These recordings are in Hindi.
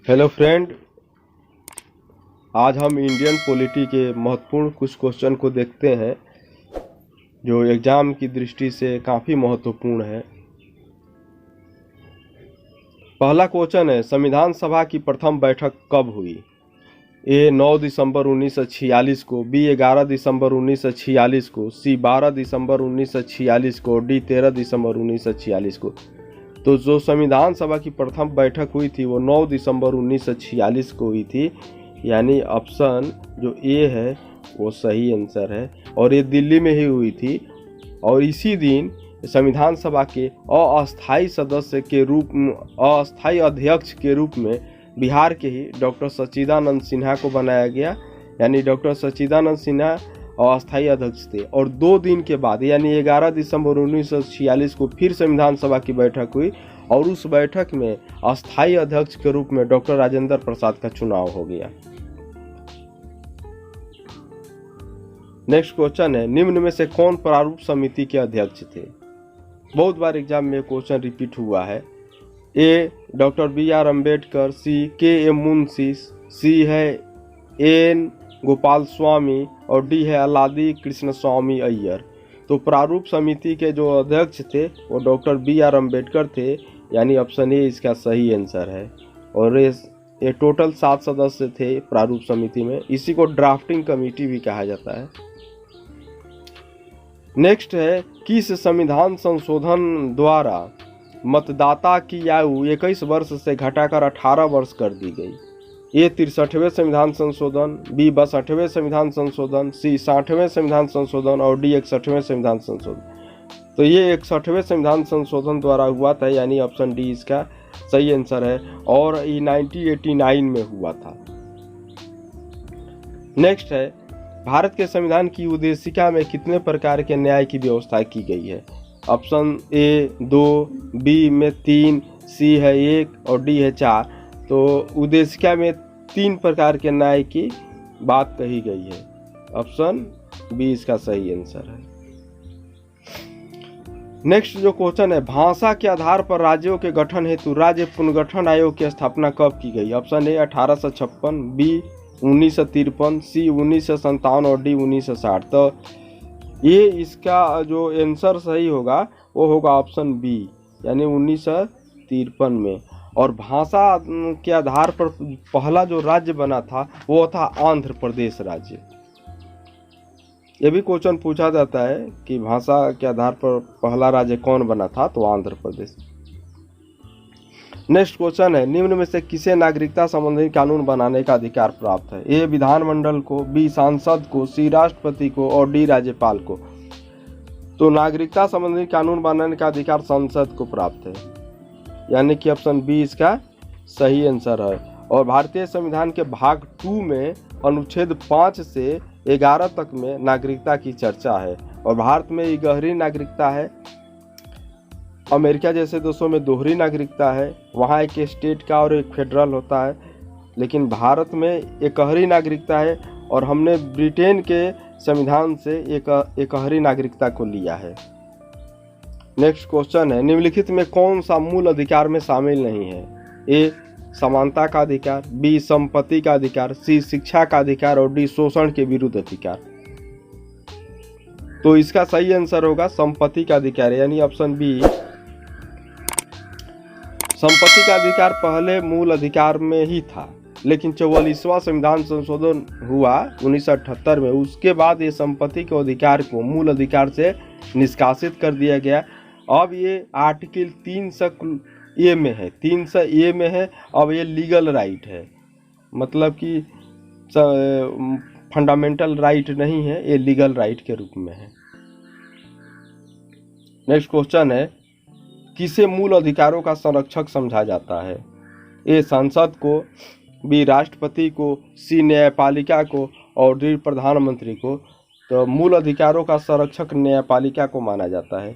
हेलो फ्रेंड, आज हम इंडियन पॉलिटी के महत्वपूर्ण कुछ क्वेश्चन को देखते हैं जो एग्ज़ाम की दृष्टि से काफ़ी महत्वपूर्ण है। पहला क्वेश्चन है, संविधान सभा की प्रथम बैठक कब हुई? ए 9 दिसंबर 1946 को, बी 11 दिसंबर 1946 को, सी 12 दिसंबर 1946 को, डी 13 दिसंबर 1946 को। तो जो संविधान सभा की प्रथम बैठक हुई थी वो 9 दिसंबर 1946 को हुई थी, यानी ऑप्शन जो ए है वो सही आंसर है। और ये दिल्ली में ही हुई थी और इसी दिन संविधान सभा के अस्थायी सदस्य के रूप में, अस्थायी अध्यक्ष के रूप में बिहार के ही डॉक्टर सच्चिदानंद सिन्हा को बनाया गया। यानी डॉक्टर सच्चिदानंद सिन्हा अस्थायी अध्यक्ष थे। और 2 दिन के बाद यानी 11 दिसंबर 1946 को फिर संविधान सभा की बैठक हुई और उस बैठक में अस्थायी अध्यक्ष के रूप में डॉक्टर राजेंद्र प्रसाद का चुनाव हो गया। नेक्स्ट क्वेश्चन है, निम्न में से कौन प्रारूप समिति के अध्यक्ष थे? बहुत बार एग्जाम में क्वेश्चन रिपीट हुआ है। ए डॉक्टर BR अम्बेडकर, सी KM मुंशी, सी है N गोपाल स्वामी और डी है अलादी कृष्ण स्वामी अय्यर। तो प्रारूप समिति के जो अध्यक्ष थे वो डॉक्टर BR अम्बेडकर थे, यानी ऑप्शन ए इसका सही आंसर है। और ये टोटल 7 सदस्य थे प्रारूप समिति में। इसी को ड्राफ्टिंग कमेटी भी कहा जाता है। नेक्स्ट है, किस संविधान संशोधन द्वारा मतदाता की आयु 21 वर्ष से घटाकर 18 वर्ष कर दी गई? ए 63वें संविधान संशोधन, बी 62वें संविधान संशोधन, सी 60वें संविधान संशोधन और डी 61वें संविधान संशोधन। तो ये 61वें संविधान संशोधन द्वारा हुआ था, यानी ऑप्शन डी इसका सही आंसर है। और ये 1989 में हुआ था। नेक्स्ट है, भारत के संविधान की उद्देशिका में कितने प्रकार के न्याय की व्यवस्था की गई है? ऑप्शन ए 2, बी में 3, सी है 1 और डी है 4। तो उद्देशिका में 3 प्रकार के न्याय की बात कही गई है। ऑप्शन बी इसका सही आंसर है। नेक्स्ट जो क्वेश्चन है, भाषा के आधार पर राज्यों के गठन हेतु राज्य पुनर्गठन आयोग की स्थापना कब की गई? ऑप्शन ए 1856, बी 1953, सी 1957 और डी 1960। तो ये इसका जो आंसर सही होगा वो होगा ऑप्शन बी, यानी 1953 में। और भाषा के आधार पर पहला जो राज्य बना था वो था आंध्र प्रदेश राज्य। ये भी क्वेश्चन पूछा जाता है कि भाषा के आधार पर पहला राज्य कौन बना था, तो आंध्र प्रदेश। नेक्स्ट क्वेश्चन है, निम्न में से किसे नागरिकता संबंधी कानून बनाने का अधिकार प्राप्त है? ए विधानमंडल को, बी सांसद को, सी राष्ट्रपति को और डी राज्यपाल को। तो नागरिकता संबंधी कानून बनाने का अधिकार संसद को प्राप्त है, यानी कि ऑप्शन बी इसका सही आंसर है। और भारतीय संविधान के भाग 2 में अनुच्छेद 5 से 11 तक में नागरिकता की चर्चा है। और भारत में ये गहरी नागरिकता है। अमेरिका जैसे देशों में दोहरी नागरिकता है, वहाँ एक स्टेट का और एक फेडरल होता है, लेकिन भारत में एक गहरी नागरिकता है। और हमने ब्रिटेन के संविधान से एक गहरी नागरिकता को लिया है। नेक्स्ट क्वेश्चन है, निम्नलिखित में कौन सा मूल अधिकार में शामिल नहीं है? ए समानता का अधिकार, बी संपत्ति का अधिकार, सी शिक्षा का अधिकार और डी शोषण के विरुद्ध अधिकार। तो इसका सही आंसर होगा संपत्ति का अधिकार, यानी ऑप्शन बी। संपत्ति का अधिकार पहले मूल अधिकार में ही था, लेकिन 44वां संविधान संशोधन हुआ 1978 में। उसके बाद ये संपत्ति के अधिकार को मूल अधिकार से निष्कासित कर दिया गया। अब ये आर्टिकल 300A में है, 300A में है। अब ये लीगल राइट है, मतलब कि फंडामेंटल राइट नहीं है, ये लीगल राइट के रूप में है। नेक्स्ट क्वेश्चन है, किसे मूल अधिकारों का संरक्षक समझा जाता है? ए संसद को, बी राष्ट्रपति को, सी न्यायपालिका को और डी प्रधानमंत्री को। तो मूल अधिकारों का संरक्षक न्यायपालिका को माना जाता है,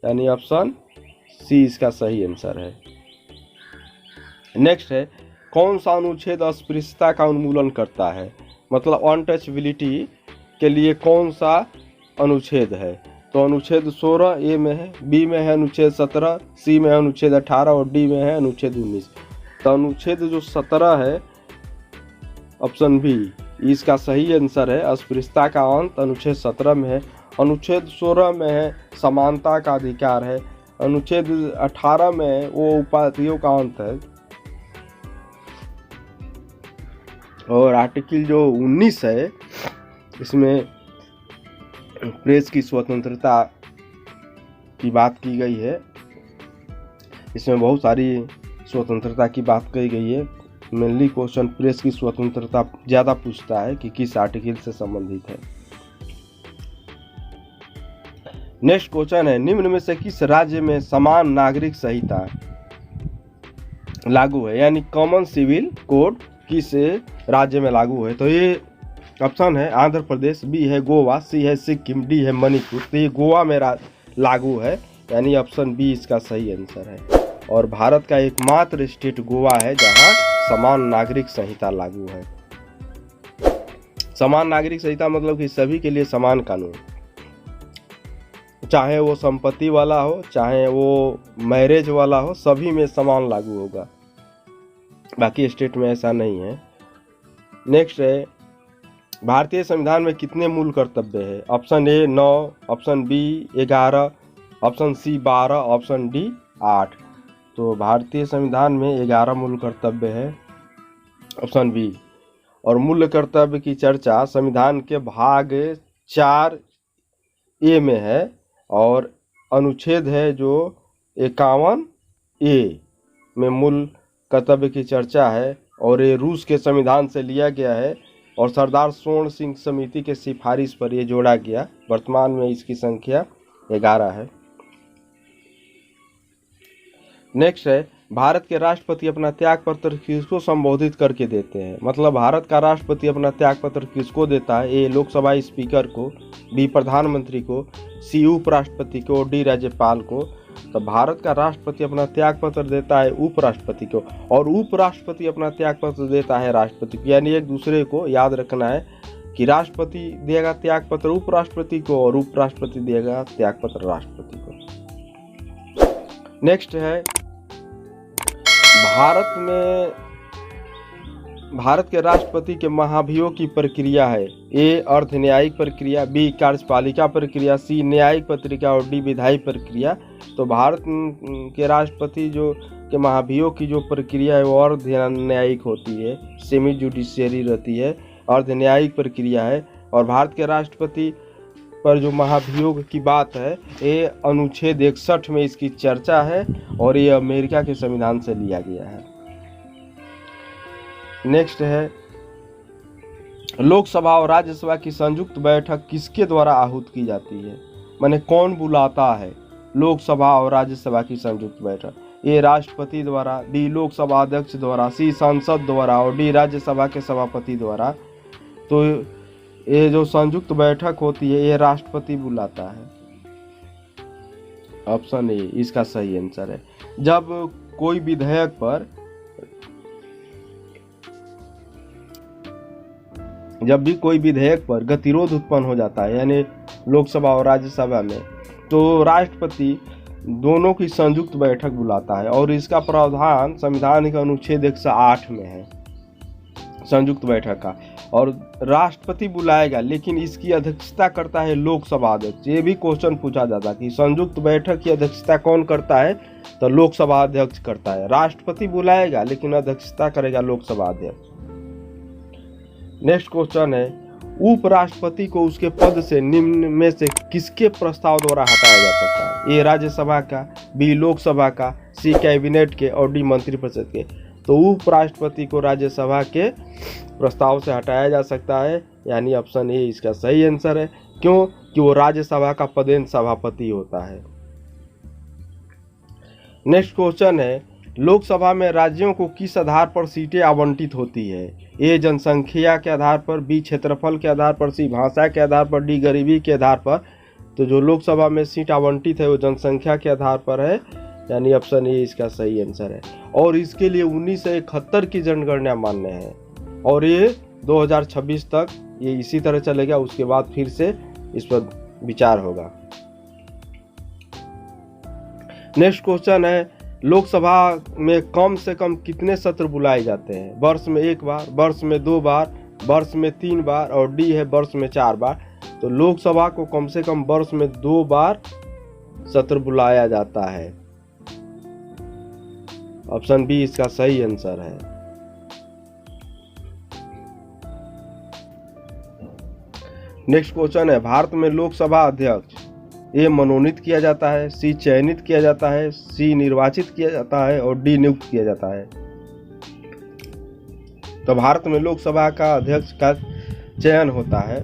यानी ऑप्शन सी इसका सही आंसर है। नेक्स्ट है, कौन सा अनुच्छेद अस्पृश्यता का उन्मूलन करता है? मतलब अनटचबिलिटी के लिए कौन सा अनुच्छेद है? तो अनुच्छेद 16 ए में है, बी में है अनुच्छेद 17, सी में है अनुच्छेद 18 और डी में है अनुच्छेद 19। तो अनुच्छेद जो 17 है ऑप्शन बी इसका सही आंसर है। अस्पृश्यता का अंत अनुच्छेद 17 में है। अनुच्छेद 16 में है समानता का अधिकार है। अनुच्छेद 18 में वो उपाधियों का अंत है। और आर्टिकल जो 19 है इसमें प्रेस की स्वतंत्रता की बात की गई है। इसमें बहुत सारी स्वतंत्रता की बात की गई है। मेनली क्वेश्चन प्रेस की स्वतंत्रता ज़्यादा पूछता है कि किस आर्टिकल से संबंधित है। नेक्स्ट क्वेश्चन है निम्न में से किस राज्य में समान नागरिक संहिता लागू है, यानी कॉमन सिविल कोड किस राज्य में लागू है। तो ये ऑप्शन है आंध्र प्रदेश, बी है गोवा, सी है सिक्किम, डी है मणिपुर। तो ये गोवा में लागू है, यानी ऑप्शन बी इसका सही आंसर है। और भारत का एकमात्र स्टेट गोवा है जहां समान नागरिक संहिता लागू है। समान नागरिक संहिता मतलब कि सभी के लिए समान कानून, चाहे वो संपत्ति वाला हो चाहे वो मैरिज वाला हो, सभी में समान लागू होगा। बाकी स्टेट में ऐसा नहीं है। नेक्स्ट है भारतीय संविधान में कितने मूल कर्तव्य है। Option A 9, option B 11, option C 12, option D 8। तो भारतीय संविधान में 11 मूल कर्तव्य है, ऑप्शन बी। और मूल कर्तव्य की चर्चा संविधान के भाग 4A में है और अनुच्छेद है जो 51A में मूल कर्तव्य की चर्चा है। और ये रूस के संविधान से लिया गया है और सरदार स्वर्ण सिंह समिति के सिफारिश पर यह जोड़ा गया। वर्तमान में इसकी संख्या 11 है। नेक्स्ट है भारत के राष्ट्रपति अपना त्याग पत्र किसको संबोधित करके देते हैं। मतलब भारत का राष्ट्रपति अपना त्याग पत्र किसको देता है। ए लोकसभा स्पीकर को, बी प्रधानमंत्री को, सी उपराष्ट्रपति को, डी राज्यपाल को। तो भारत का राष्ट्रपति अपना त्याग पत्र देता है उपराष्ट्रपति को और उपराष्ट्रपति अपना त्याग पत्र देता है राष्ट्रपति को। यानी एक दूसरे को याद रखना है कि राष्ट्रपति देगा त्याग पत्र उपराष्ट्रपति को और उपराष्ट्रपति देगा त्याग पत्र राष्ट्रपति को। नेक्स्ट है भारत के राष्ट्रपति के महाभियोग की प्रक्रिया है। ए अर्ध न्यायिक प्रक्रिया, बी कार्यपालिका प्रक्रिया, सी न्यायिक प्रक्रिया और डी विधायी प्रक्रिया। तो भारत के राष्ट्रपति जो के महाभियोग की जो प्रक्रिया है वो अर्ध न्यायिक होती है, सेमी जुडिशियरी रहती है, अर्ध न्यायिक प्रक्रिया है। और भारत के राष्ट्रपति पर जो महाभियोग की बात है ये अनुच्छेद 61 में इसकी चर्चा है और ये अमेरिका के संविधान से लिया गया है। नेक्स्ट है लोकसभा और राज्यसभा की संयुक्त बैठक किसके द्वारा आहूत की जाती है। माने कौन बुलाता है लोकसभा और राज्यसभा की संयुक्त बैठक। ए राष्ट्रपति द्वारा, बी लोकसभा अध्यक्ष द्वारा, सी सांसद द्वारा और डी राज्यसभा के सभापति द्वारा। तो ये जो संयुक्त बैठक होती है ये राष्ट्रपति बुलाता है। ऑप्शन ए इसका सही आंसर है। जब भी कोई विधेयक पर गतिरोध उत्पन्न हो जाता है यानी लोकसभा और राज्यसभा में, तो राष्ट्रपति दोनों की संयुक्त बैठक बुलाता है और इसका प्रावधान संविधान के अनुच्छेद 108 में है संयुक्त बैठक का। और राष्ट्रपति बुलाएगा लेकिन इसकी अध्यक्षता करता है लोकसभा अध्यक्ष। ये भी क्वेश्चन पूछा जाता है कि संयुक्त बैठक की अध्यक्षता कौन करता है, तो लोकसभा अध्यक्ष करता है। राष्ट्रपति बुलाएगा लेकिन अध्यक्षता करेगा लोकसभा अध्यक्ष। नेक्स्ट क्वेश्चन है उपराष्ट्रपति को उसके पद से निम्न में से किसके प्रस्ताव द्वारा हटाया जा सकता है। ए राज्यसभा का, बी लोकसभा का, सी कैबिनेट के और डी मंत्रिपरिषद के। तो उपराष्ट्रपति को राज्यसभा के प्रस्ताव से हटाया जा सकता है, यानी ऑप्शन ए इसका सही आंसर है। क्यों? कि वो राज्यसभा का पदेन सभापति होता है। नेक्स्ट क्वेश्चन है लोकसभा में राज्यों को किस आधार पर सीटें आवंटित होती है। ए जनसंख्या के आधार पर, बी क्षेत्रफल के आधार पर, सी भाषा के आधार पर, डी गरीबी के आधार पर। तो जो लोकसभा में सीट आवंटित है वो जनसंख्या के आधार पर है, यानी ऑप्शन ए इसका सही आंसर है। और इसके लिए 1971 की जनगणना मान्य है और ये 2026 तक ये इसी तरह चलेगा। उसके बाद फिर से इस पर विचार होगा। नेक्स्ट क्वेश्चन है लोकसभा में कम से कम कितने सत्र बुलाए जाते हैं? वर्ष में 1 बार, वर्ष में 2 बार, वर्ष में 3 बार और डी है वर्ष में 4 बार। तो लोकसभा को कम से कम वर्ष में 2 बार सत्र बुलाया जाता है। ऑप्शन बी इसका सही आंसर है। नेक्स्ट क्वेश्चन है, भारत में लोकसभा अध्यक्ष ए मनोनीत किया जाता है, सी चयनित किया जाता है, सी निर्वाचित किया जाता है और डी नियुक्त किया जाता है। तो भारत में लोकसभा का अध्यक्ष का चयन होता है,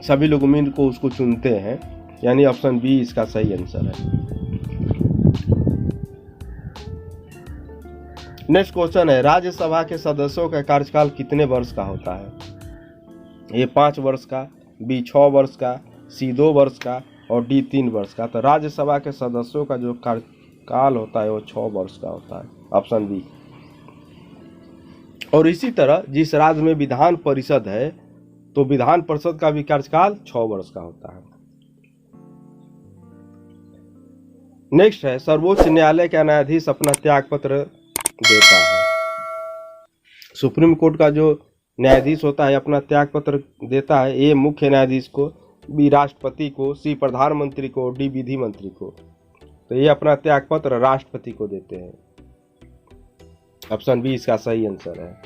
सभी लोग मिल को उसको चुनते हैं, यानी ऑप्शन बी इसका सही आंसर है। नेक्स्ट क्वेश्चन है, राज्यसभा के सदस्यों का कार्यकाल कितने वर्ष का होता है? ए 5 वर्ष का, बी 6 वर्ष का, सी 2 वर्ष का और डी 3 वर्ष का। तो राज्यसभा के सदस्यों का जो कार्यकाल होता है वो 6 वर्ष का होता है, ऑप्शन बी। और इसी तरह जिस राज्य में विधान परिषद है तो विधान परिषद का भी कार्यकाल 6 वर्ष का होता है। नेक्स्ट है, सर्वोच्च न्यायालय का न्यायाधीश अपना त्यागपत्र देता है। सुप्रीम कोर्ट का जो न्यायाधीश होता है अपना त्यागपत्र देता है, ए मुख्य न्यायाधीश को, बी राष्ट्रपति को, सी प्रधानमंत्री को, डी विधि मंत्री को। तो ये अपना त्यागपत्र राष्ट्रपति को देते हैं, ऑप्शन बी इसका सही आंसर है।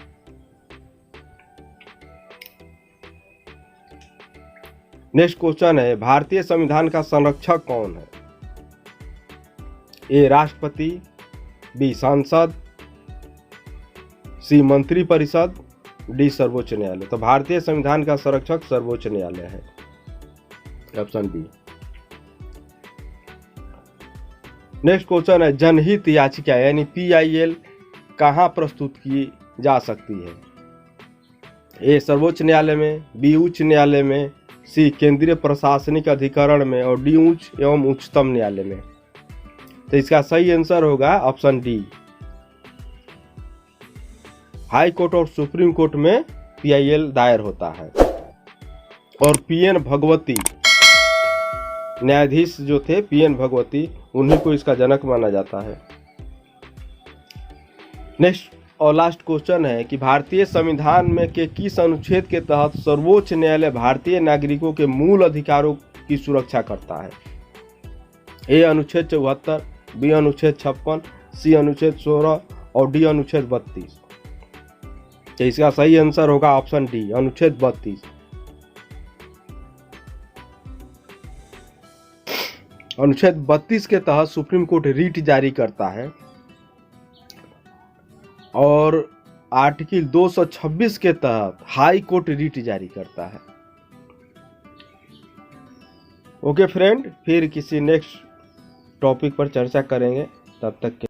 नेक्स्ट क्वेश्चन है, भारतीय संविधान का संरक्षक कौन है? ए राष्ट्रपति, बी सांसद, सी मंत्री परिषद, डी सर्वोच्च न्यायालय। तो भारतीय संविधान का संरक्षक सर्वोच्च न्यायालय है, ऑप्शन बी। नेक्स्ट क्वेश्चन है, जनहित याचिका यानी PIL कहां प्रस्तुत की जा सकती है? ए सर्वोच्च न्यायालय में, बी उच्च न्यायालय में, सी केंद्रीय प्रशासनिक अधिकरण में और डी उच्च एवं उच्चतम न्यायालय में। तो इसका सही आंसर होगा ऑप्शन डी। हाई कोर्ट और सुप्रीम कोर्ट में PIL दायर होता है। और PN भगवती न्यायाधीश जो थे, PN भगवती, उन्हीं को इसका जनक माना जाता है। नेक्स्ट और लास्ट क्वेश्चन है कि भारतीय संविधान में के किस अनुच्छेद के तहत सर्वोच्च न्यायालय भारतीय नागरिकों के मूल अधिकारों की सुरक्षा करता है? ए अनुच्छेद 74, बी अनुच्छेद 56, सी अनुच्छेद 16 और डी अनुच्छेद 32। तो इसका सही आंसर होगा ऑप्शन डी, अनुच्छेद 32। अनुच्छेद 32 के तहत सुप्रीम कोर्ट रीट जारी करता है और आर्टिकल 226 के तहत हाई कोर्ट रीट जारी करता है। ओके फ्रेंड, फिर किसी नेक्स्ट टॉपिक पर चर्चा करेंगे, तब तक के